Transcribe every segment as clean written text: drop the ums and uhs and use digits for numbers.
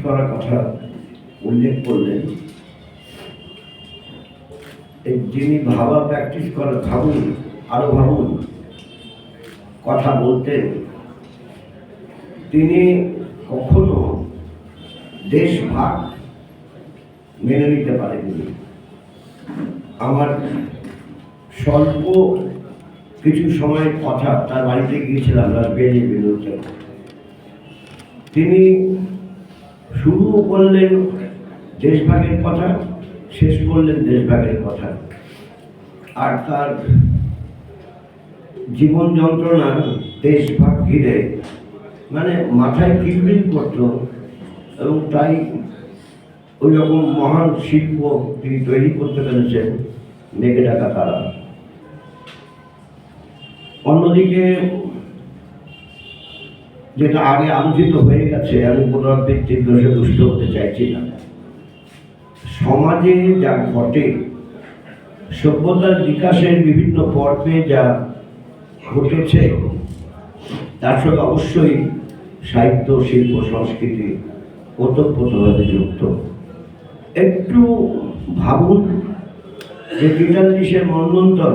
করার কথা উল্লেখ করলেন। যিনি ভাবা প্র্যাকটিস করে ভাবুন, আরো ভাবুন কথা বলতেন, তিনি কখনো দেশ ভাগ মেনে নিতে পারেননি। আমার স্বল্প কিছু সময়ের কথা, তার বাড়িতে গিয়েছিলাম রাজবেরির বিরুদ্ধে। তিনি শুরু করলেন দেশভাগের কথা, শেষ করলেন দেশভাগের কথা। আর তার জীবন যন্ত্রণা দেশভাগ ঘিরে মানে মাথায় কিলবিল করত, এবং তাই ওই রকম মহান শিল্প তিনি তৈরি করতে পেরেছেন, মেঘে ঢাকা তারা। অন্যদিকে যেটা আগে আলোচিত হয়ে গেছে, আমি পুনরাবৃত্তির দোষে দুষ্ট হতে চাইছি না, সমাজে যা ঘটে, সভ্যতার বিকাশের বিভিন্ন পর্বে যা ঘটেছে, তার সঙ্গে অবশ্যই সাহিত্য, শিল্প, সংস্কৃতি ওতপ্রোতভাবে যুক্ত। একটু ভাবুন যে 43-এর মন্বন্তর,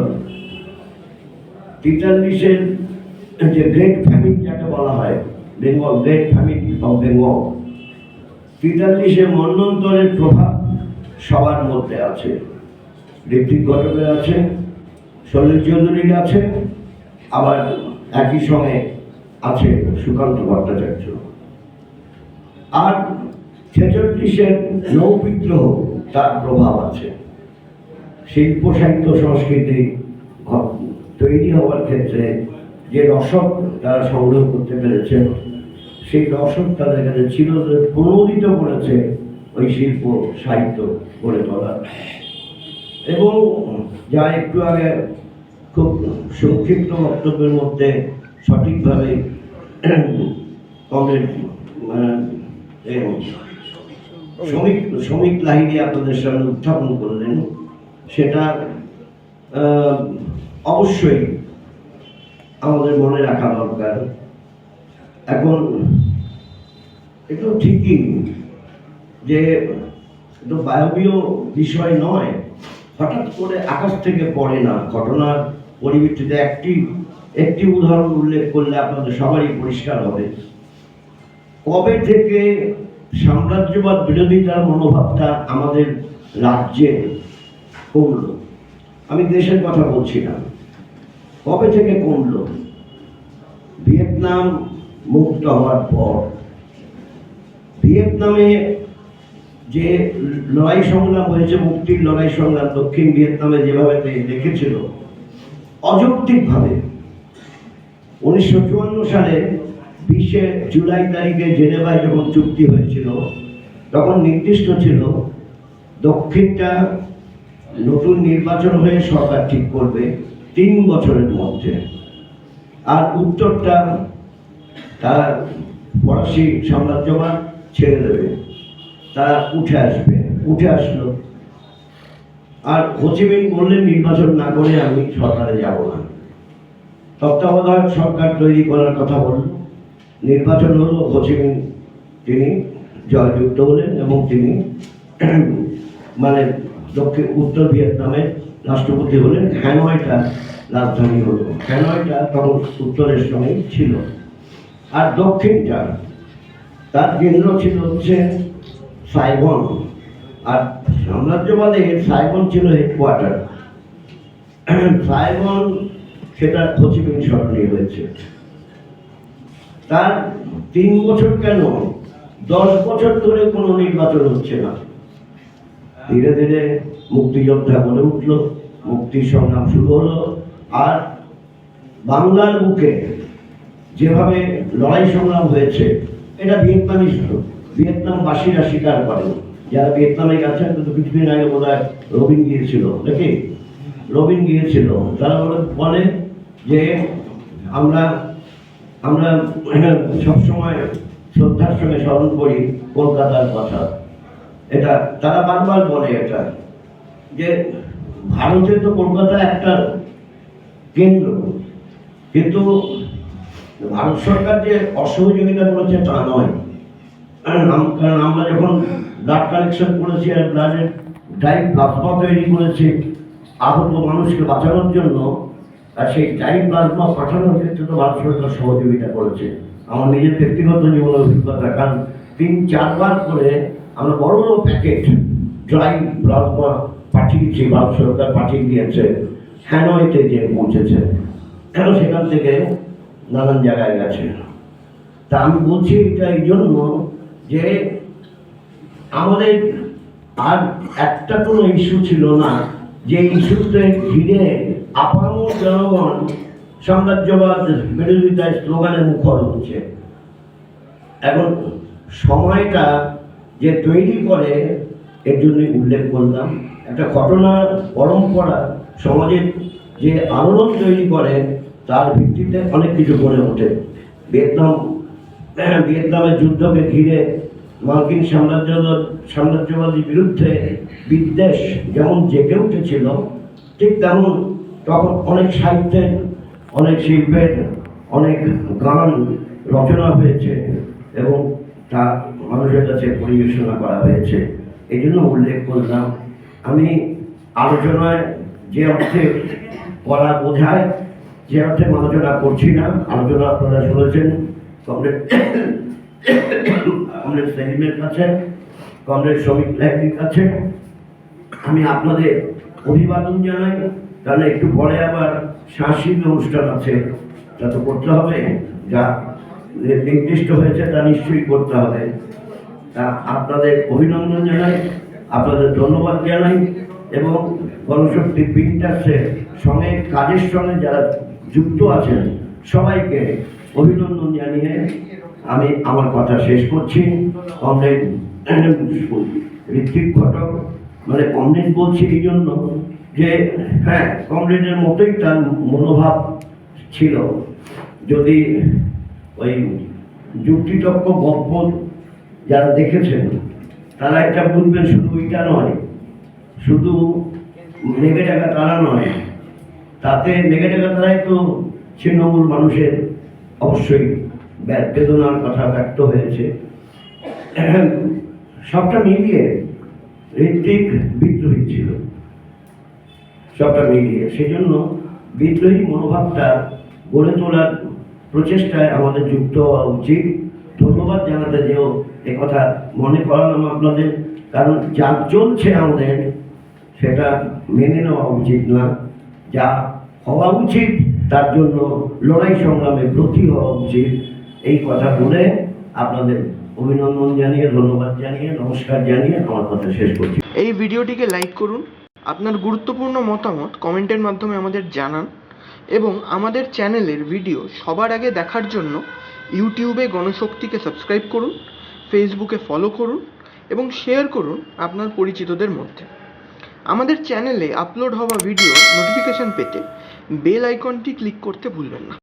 43-এর যে গ্রেট ফ্যামিন যাকে বলা হয়, Bengal great famine of Bengal, 43-এর মন্বন্তরের প্রভাব সবার মধ্যে আছে। ঋত্বিক ঘটকের আছে, সলিল চৌধুরীর আছে, আবার একই সঙ্গে আছে সুকান্ত ভট্টাচার্য। আর 46-এর নৌবিদ্রোহ, তার প্রভাব আছে। শিল্প, সাহিত্য, সংস্কৃতি তৈরি হওয়ার ক্ষেত্রে যে রসদ তারা সংগ্রহ করতে পেরেছেন, সেই রসদ তাদের কাছে ছিল, প্রণোদিত করেছে ওই শিল্প সাহিত্য গড়ে তোলা। এবং যা একটু আগে খুব সংক্ষিপ্ত বক্তব্যের মধ্যে সঠিকভাবে শ্রমিক লাহিড়ী আপনাদের সামনে উত্থাপন করলেন, সেটা অবশ্যই আমাদের মনে রাখা দরকার। এখন এটা ঠিকই যে বায়বীয় বিষয় নয়, হঠাৎ করে আকাশ থেকে পড়ে না। ঘটনার পরিপ্রেক্ষিতে একটি উদাহরণ উল্লেখ করলে আপনাদের সবারই পরিষ্কার হবে কবে থেকে সাম্রাজ্যবাদ বিরোধিতার মনোভাবটা আমাদের রাজ্যে কমল। আমি দেশের কথা বলছি না, কবে থেকে কমল? ভিয়েতনাম মুক্ত হওয়ার পর ভিয়েতনামে যে লড়াই সংগ্রাম হয়েছে, মুক্তির লড়াই সংগ্রাম, দক্ষিণ ভিয়েতনামে যেভাবে দেখেছিল অযৌক্তিকভাবে, 1954 সালে 20 জুলাই তারিখে জেনেভায় যখন চুক্তি হয়েছিল, তখন নির্দিষ্ট ছিল দক্ষিণটা নতুন নির্বাচন হয়ে সরকার ঠিক করবে 3 বছরের মধ্যে, আর উত্তরটা তারা ফরাসি সাম্রাজ্যবাদ ছেড়ে দেবে, তারা উঠে আসলো। আর হোচিমিন বললেন নির্বাচন না করে আমি সরকারে যাব না। তত্ত্বাবধায়ক সরকার তৈরি করার কথা বলল, নির্বাচন হলো, হোচিমিন তিনি জয়যুক্ত হলেন এবং তিনি মানে উত্তর ভিয়েতনামের রাষ্ট্রপতি হলেন। হ্যানয়টা রাজধানী হলো, হ্যানয়টা তখন উত্তরের সঙ্গে ছিল, আর দক্ষিণটা তার কেন্দ্র ছিল হচ্ছে সাইগন, আর সাম্রাজ্যবাদে সাইগন ছিল হেডকোয়ার্টার। সাইগন সেটা হোচিমিন শহরে হয়েছে। তার 3 বছর কেন 10 বছর ধরে কোনো নির্বাচন হচ্ছে না। ধীরে ধীরে মুক্তিযোদ্ধা গড়ে উঠলো, মুক্তির সংগ্রাম শুরু হলো। আর বাংলার বুকে যেভাবে লড়াই সংগ্রাম হয়েছে, এটা ভিয়েতনামবাসীরা স্বীকার করেন। যারা ভিয়েতনামে গেছেন, কিন্তু কিছুদিন আগে বোধ হয় রবিন গিয়েছিল, নাকি রবিন গিয়েছিল, তারা বলে যে আমরা সবসময় শ্রদ্ধার সঙ্গে স্মরণ করি কলকাতার কথা। এটা তারা বারবার বলে, এটা যে ভারতে তো কলকাতা একটা কেন্দ্র, কিন্তু ভারত সরকার যে অসহযোগিতা করেছে তা নয়। কারণ আমরা যখন ব্লাড কালেকশন করেছি আর ব্লাডের ডাই প্লাজমা তৈরি করেছি আহত মানুষকে বাঁচানোর জন্য, আর সেই ডাই প্লাজমা পাঠানোর ক্ষেত্রে তো ভারত সরকার সহযোগিতা করেছে। আমার নিজের ব্যক্তিগত জীবনের অভিজ্ঞতা, কারণ 3-4 বার করে আমরা বড় বড় প্যাকেট ড্রাই প্লাজমা পাঠিয়েছি, ভারত সরকার পাঠিয়ে দিয়েছে, হ্যানয়তে যে পৌঁছেছে, কেন সেখান থেকে নানান জায়গায় গেছে। তা আমি বলছি এটা এই জন্য যে আমাদের আর একটা কোনো ইস্যু ছিল না যে ইস্যুতে ঘিরে আপামর জনগণ সাম্রাজ্যবাদ বিরোধিতায় স্লোগানে মুখর হচ্ছে। এখন সময়টা যে তৈরি করে এর জন্যই উল্লেখ করলাম। একটা ঘটনা পরম্পরা সমাজের যে আলোড়ন তৈরি করে তার ভিত্তিতে অনেক কিছু গড়ে ওঠে। ভিয়েতনামের যুদ্ধকে ঘিরে মার্কিন সাম্রাজ্যবাদীর বিরুদ্ধে বিদ্বেষ যেমন জেগে উঠেছিল, ঠিক তেমন তখন অনেক সাহিত্যের, অনেক শিল্পের, অনেক গান রচনা হয়েছে এবং তা মানুষের কাছে পরিবেশনা করা হয়েছে। এই জন্য উল্লেখ করলাম। আমি আলোচনায় যে অর্থে করা বোঝায় যে অর্থে আলোচনা করছি না। আলোচনা আপনারা শুনেছেন কমরেড সেলিমের কাছে, কমরেড শ্রমিক লাইব্রেরির কাছে। আমি আপনাদের অভিবাদন জানাই, কারণ একটু পরে আবার সাংস্কৃতিক অনুষ্ঠান আছে, তা তো করতে হবে, যা নির্দিষ্ট হয়েছে তা নিশ্চয়ই করতে হবে। তা আপনাদের অভিনন্দন জানাই, আপনাদের ধন্যবাদ জানাই এবং গণশক্তি প্রিন্টার্সের সঙ্গে কাজের সঙ্গে যারা যুক্ত আছেন সবাইকে অভিনন্দন জানিয়ে আমি আমার কথা শেষ করছি। কমরেড ঋত্বিক ঘটক, মানে কমরেড বলছি এই জন্য যে হ্যাঁ, কমরেডের মতোই তার মনোভাব ছিল। যদি ওই যুক্তিতক্ক গল্প যারা দেখেছেন তারা এটা বুঝবেন, শুধু ওইটা নয়, শুধু মেঘে টাকা তারা নয়, তাতে মেঘে টাকা তারাই তো ছিন্নমূল মানুষের অবশ্যই বেদনার কথা ব্যক্ত হয়েছে। সবটা মিলিয়ে ঋত্বিক বিদ্রোহী ছিল, সবটা মিলিয়ে। সেজন্য বিদ্রোহী মনোভাবটা গড়ে তোলার প্রচেষ্টায় আমাদের যুক্ত হওয়া উচিত। ধন্যবাদ জানাতে যেও একথা মনে করালাম আপনাদের, কারণ যা চলছে আমাদের সেটা মেনে নেওয়া উচিত না। যা হওয়া উচিত তার জন্য লড়াই সংগ্রামে ব্রতী হওয়া উচিত। এই কথা বলে আপনাদের অভিনন্দন জানিয়ে, ধন্যবাদ জানিয়ে, নমস্কার জানিয়ে আমার কথা শেষ করছি। এই ভিডিওটিকে লাইক করুন, আপনার গুরুত্বপূর্ণ মতামত কমেন্টের মাধ্যমে আমাদের জানান এবং আমাদের চ্যানেলের ভিডিও সবার আগে দেখার জন্য ইউটিউবে গণশক্তিকে সাবস্ক্রাইব করুন, ফেসবুকে ফলো করুন এবং শেয়ার করুন আপনার পরিচিতদের মধ্যে। আমাদের চ্যানেলে আপলোড হওয়া ভিডিও নোটিফিকেশন পেতে বেল আইকনটি ক্লিক করতে ভুলবেন না।